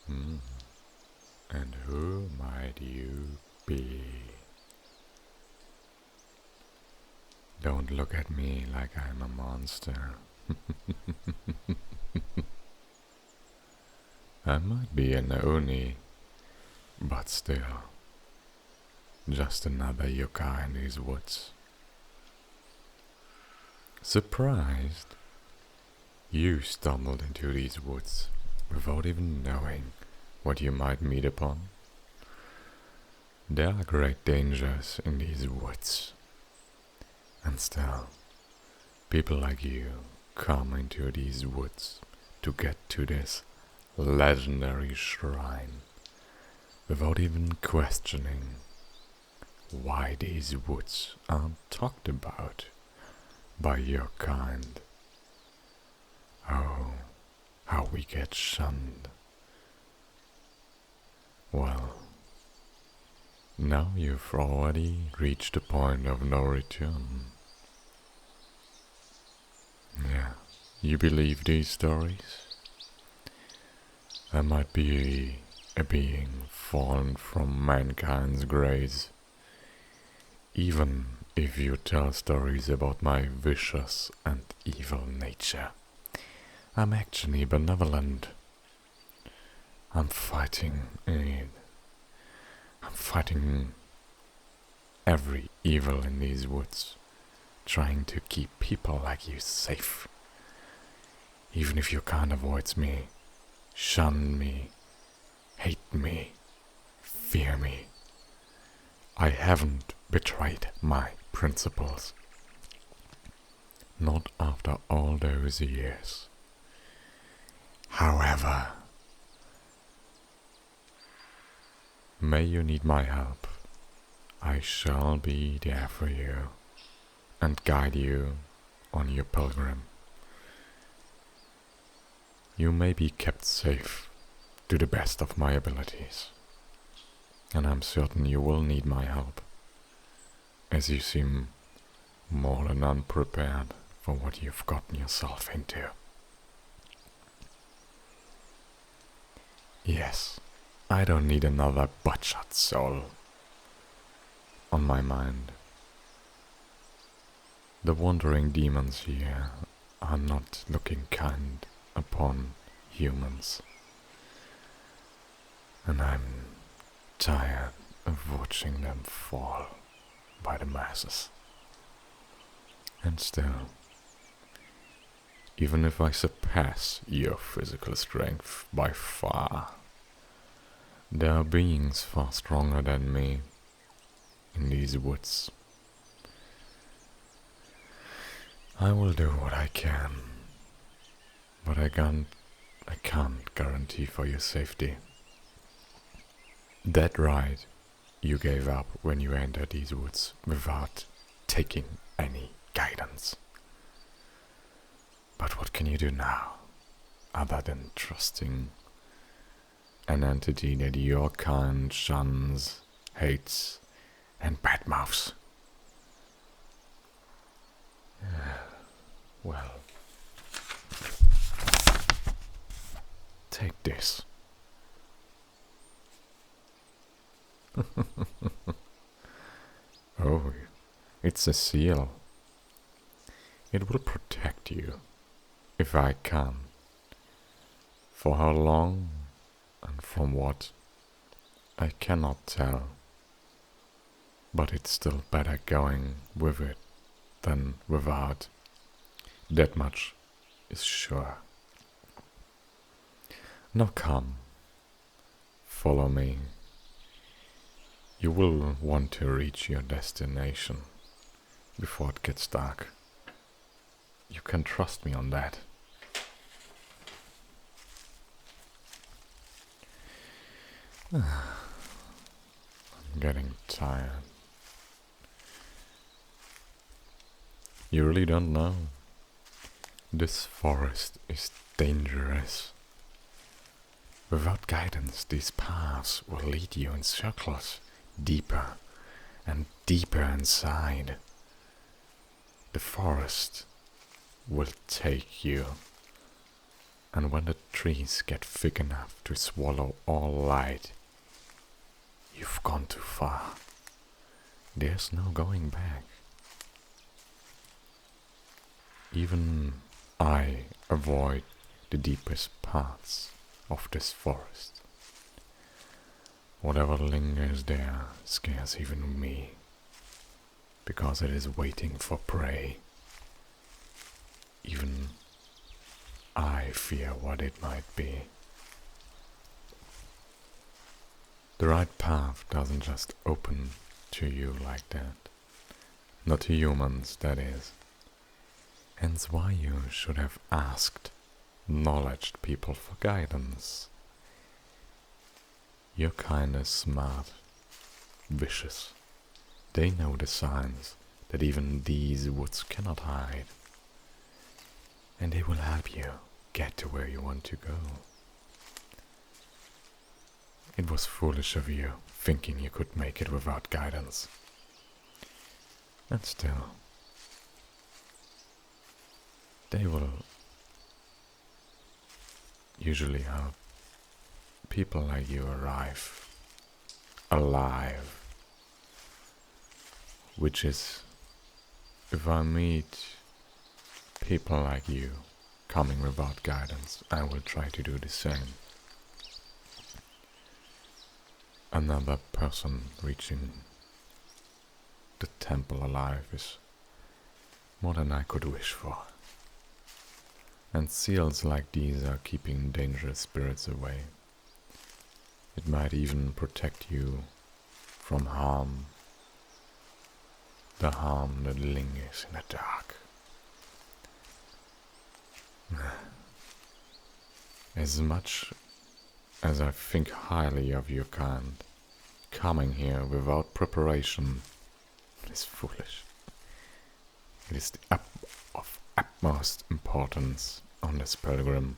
Hmm. And who might you be? Don't look at me like I'm a monster. I might be an Oni, but still, just another yokai in these woods. Surprised, you stumbled into these woods without even knowing what you might meet upon. There are great dangers in these woods, and still, people like you come into these woods to get to this legendary shrine without even questioning why these woods aren't talked about by your kind. Oh, how we get shunned. Well, now you've already reached the point of no return. Yeah, you believe these stories? I might be a being fallen from mankind's grace, even if you tell stories about my vicious and evil nature. I'm actually benevolent. I'm fighting it. I'm fighting every evil in these woods, trying to keep people like you safe. Even if you can't avoid me, shun me, hate me, fear me. I haven't betrayed my principles. Not after all those years. However, may you need my help, I shall be there for you and guide you on your pilgrim. You may be kept safe to the best of my abilities, and I'm certain you will need my help, as you seem more than unprepared for what you've gotten yourself into. Yes, I don't need another butchered soul on my mind. The wandering demons here are not looking kind upon humans, and I'm tired of watching them fall by the masses. And still, even if I surpass your physical strength by far, there are beings far stronger than me in these woods. I will do what I can, but I can't guarantee for your safety. That right you gave up when you entered these woods without taking any guidance. But what can you do now, other than trusting an entity that your kind shuns, hates, and badmouths? Well, take this. Oh, it's a seal. It will protect you, if I can. For how long and from what, I cannot tell. But it's still better going with it than without. That much is sure. Now come, follow me. You will want to reach your destination before it gets dark. You can trust me on that. I'm getting tired. You really don't know? This forest is dangerous. Without guidance, these paths will lead you in circles, deeper and deeper inside. The forest will take you. And when the trees get thick enough to swallow all light, you've gone too far. There's no going back. Even I avoid the deepest parts of this forest. Whatever lingers there scares even me, because it is waiting for prey. Even I fear what it might be. The right path doesn't just open to you like that. Not to humans, that is. Hence why you should have asked knowledged people for guidance. You're kinda smart, vicious. They know the signs that even these woods cannot hide. And they will help you get to where you want to go. It was foolish of you, thinking you could make it without guidance. And still, they will usually help people like you arrive alive. Which is, if I meet people like you coming without guidance, I will try to do the same. Another person reaching the temple alive is more than I could wish for. And seals like these are keeping dangerous spirits away. It might even protect you from harm. The harm that lingers in the dark. As much as I think highly of your kind, coming here without preparation is foolish. It is of utmost importance on this pilgrim,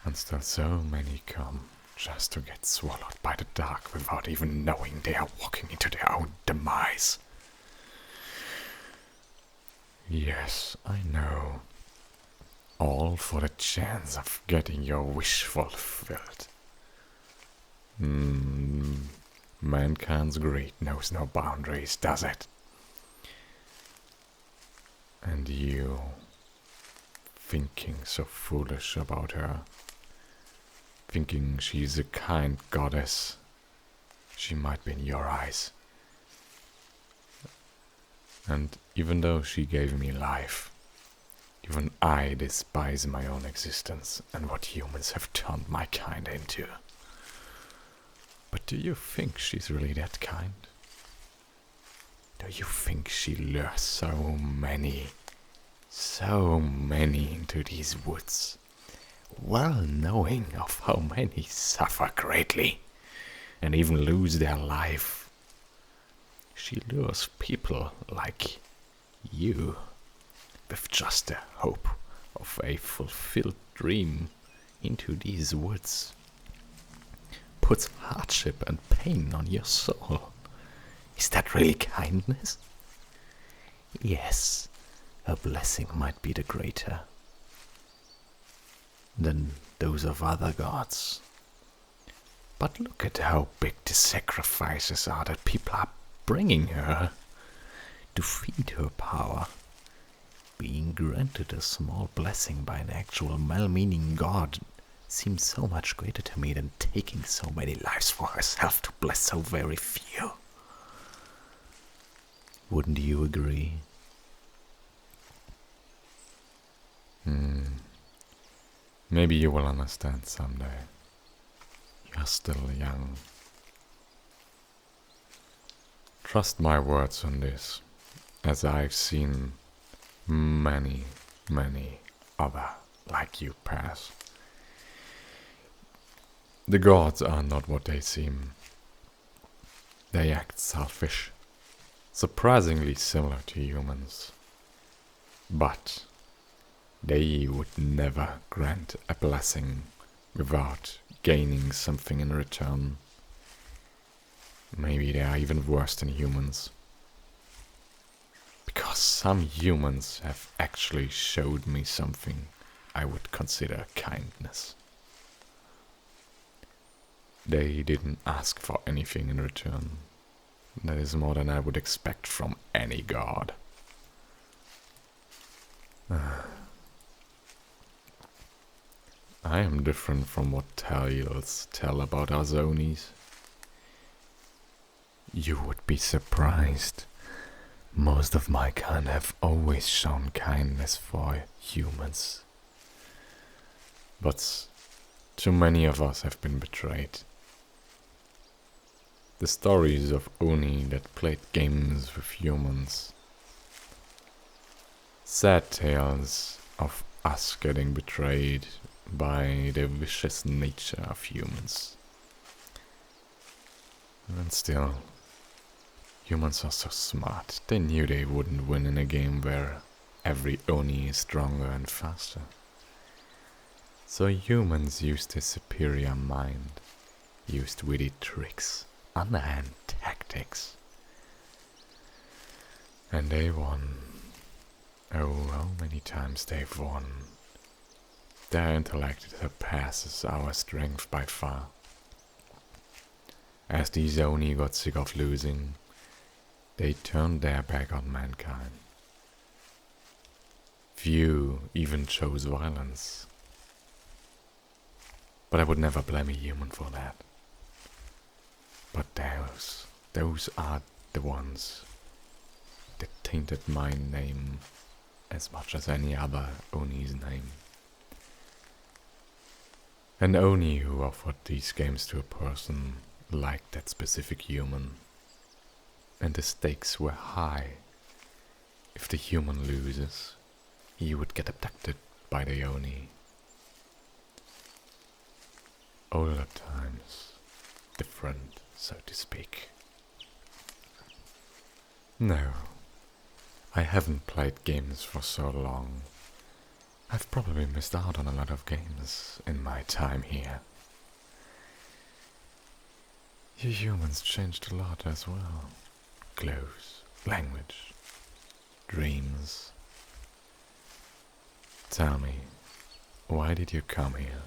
and still so many come just to get swallowed by the dark without even knowing they are walking into their own demise. Yes, I know. All for the chance of getting your wish fulfilled. Mankind's greed knows no boundaries, does it? And you, thinking so foolish about her, thinking she's a kind goddess, she might be in your eyes. And even though she gave me life, even I despise my own existence and what humans have turned my kind into. But do you think she's really that kind? Do you think she lures so many into these woods, well knowing of how many suffer greatly and even lose their life? She lures people like you with just the hope of a fulfilled dream into these woods. Puts hardship and pain on your soul. Is that really kindness? Yes, her blessing might be the greater than those of other gods. But look at how big the sacrifices are that people are bringing her to feed her power. Being granted a small blessing by an actual well-meaning god seems so much greater to me than taking so many lives for herself to bless so very few. Wouldn't you agree? Maybe you will understand someday. You're still young. Trust my words on this, as I've seen many other like you pass. The gods are not what they seem. They act selfish, surprisingly similar to humans. But they would never grant a blessing without gaining something in return. Maybe they are even worse than humans. Because some humans have actually showed me something I would consider kindness. They didn't ask for anything in return. That is more than I would expect from any god. I am different from what tales tell about our zonies. You would be surprised. Most of my kind have always shown kindness for humans. But too many of us have been betrayed. The stories of Oni that played games with humans. Sad tales of us getting betrayed by the vicious nature of humans. And still, humans are so smart. They knew they wouldn't win in a game where every Oni is stronger and faster. So humans used their superior mind, used witty tricks, underhand tactics. And they won. Oh, how many times they've won. Their intellect surpasses our strength by far. As these Oni got sick of losing, they turned their back on mankind. Few even chose violence. But I would never blame a human for that. But those are the ones that tainted my name as much as any other Oni's name. An Oni who offered these games to a person liked that specific human, and the stakes were high. If the human loses, he would get abducted by the Oni. Older times, different, so to speak. No, I haven't played games for so long. I've probably missed out on a lot of games in my time here. You humans changed a lot as well. Clothes, language, dreams. Tell me, why did you come here?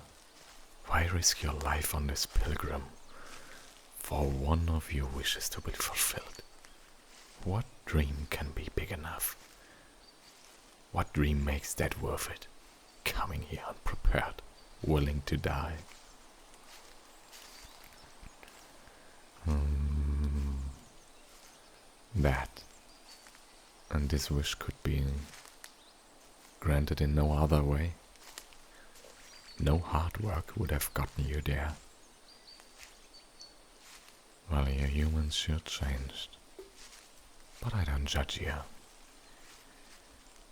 Why risk your life on this pilgrim for one of your wishes to be fulfilled? What dream can be big enough? What dream makes that worth it? Coming here unprepared, willing to die. That. And this wish could be granted in no other way. No hard work would have gotten you there. Well, you humans sure changed. But I don't judge you.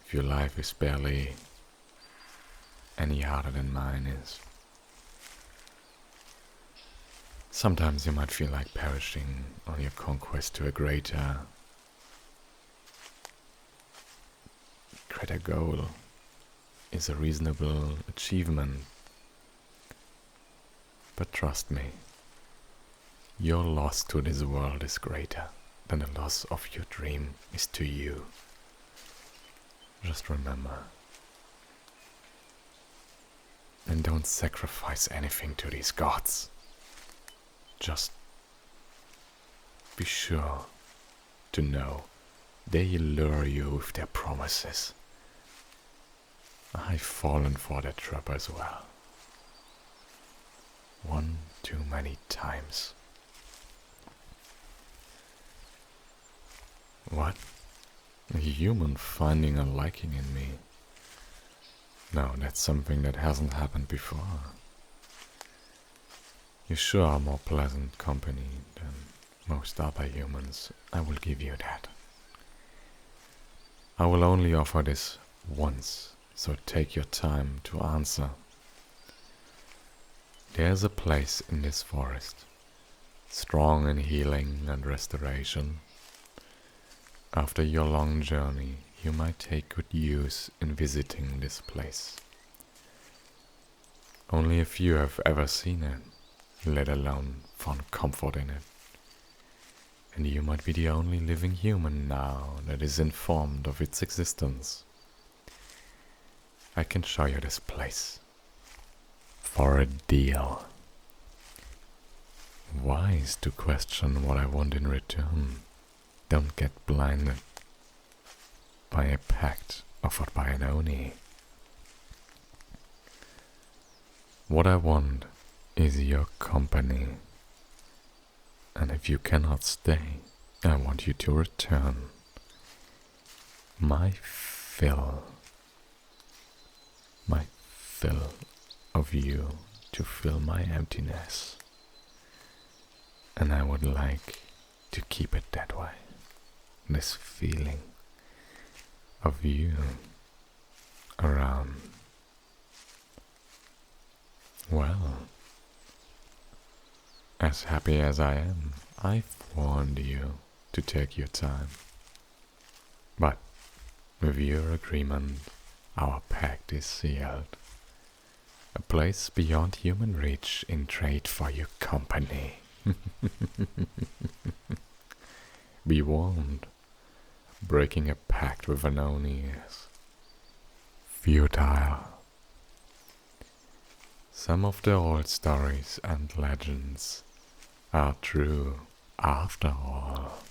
If your life is barely any harder than mine is. Sometimes you might feel like perishing on your conquest to a greater goal is a reasonable achievement. But trust me, your loss to this world is greater than the loss of your dream is to you. Just remember. And don't sacrifice anything to these gods. Just be sure to know they lure you with their promises. I've fallen for that trap as well. One too many times. What? A human finding a liking in me? No, that's something that hasn't happened before. You sure are more pleasant company than most other humans, I will give you that. I will only offer this once, so take your time to answer. There's a place in this forest, strong in healing and restoration. After your long journey, you might take good use in visiting this place. Only a few have ever seen it, let alone found comfort in it. And you might be the only living human now that is informed of its existence. I can show you this place. For a deal. Wise to question what I want in return. Don't get blinded by a pact offered by an Oni. What I want is your company. And if you cannot stay, I want you to return. My fill of you to fill my emptiness. And I would like to keep it that way. This feeling of you around. Well, as happy as I am, I've warned you to take your time. But with your agreement, our pact is sealed. A place beyond human reach in trade for your company. Be warned, breaking a pact with an Oni is futile. Some of the old stories and legends are true after all.